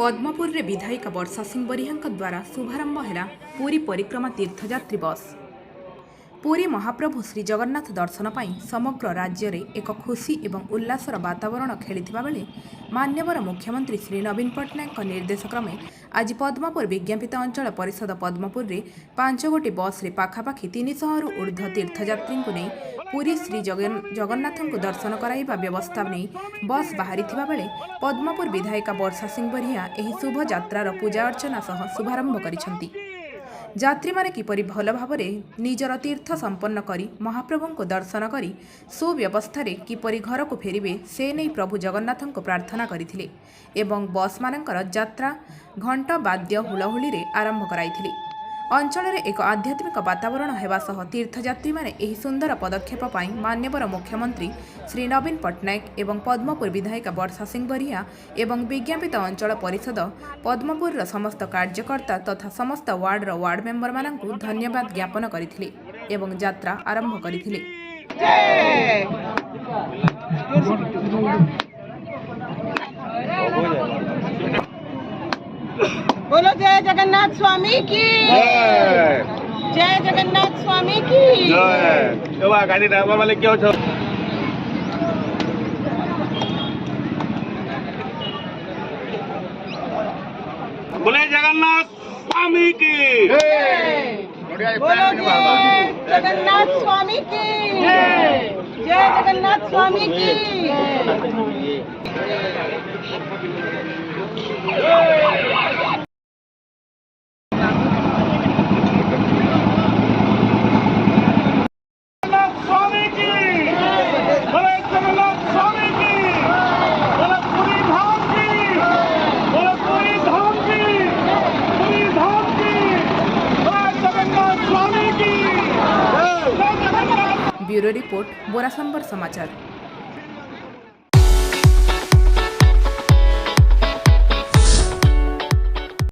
पद्मपुर रे विधायिका वर्षा सिंह बरिहा द्वारा शुभारंभ है पुरी परिक्रमा तीर्थयात्री बस। पुरी महाप्रभु श्री जगन्नाथ दर्शन पर समग्र राज्य में एक खुशी एवं उल्लासर वातावरण खेली बेले मान्यवर मुख्यमंत्री श्री नवीन पट्टनायक निर्देश क्रमे आज पद्मपुर विज्ञापित अंचल परिषद पद्मपुर रे 5 गोटी बस रे पाखापाखि 300 रु ऊर्ध्व तीर्थयात्री को नहीं पुरी श्री जगन्नाथ को दर्शन कराइबा व्यवस्था नहीं बस बाहरी बेले पद्मपुर विधायिका वर्षा सिंह बरिहा एही शुभ यात्रार पूजा अर्चना सह शुभारंभ करिसेंती। यात्री माने किपरि भल भावरे निजर तीर्थ संपन्न करी महाप्रभु को दर्शन करी सुव्यवस्था किपरि घर को फेरिबे से नहीं प्रभु जगन्नाथ को प्रार्थना करथिले एवं बस मानकर यात्रा घंटा वाद्य हुलहुली रे आरंभ कराइथिले। अंचल में एक आध्यात्मिक वातावरण होगा सह तीर्थयात्री माने एही सुंदर पदक्षेप पाई मान्यवर मुख्यमंत्री श्री नवीन पट्टनायक एवं पद्मपुर विधायिका वर्षा सिंह बरिहा एवं विज्ञापित अंचल परिषद पद्मपुर समस्त कार्यकर्ता तथा समस्त वार्ड मेंबर मानकु धन्यवाद ज्ञापन करथिले एवं यात्रा आरंभ करथिले। बोलो जय जगन्नाथ स्वामी की जय जगन्नाथ स्वामी की जय। गाड़ी ड्राइवर वाले क्यों छो बोले जगन्नाथ स्वामी की बोलो जय जगन्नाथ स्वामी की जय जगन्नाथ स्वामी की। ब्यूरो रिपोर्ट बोरासंबर समाचार।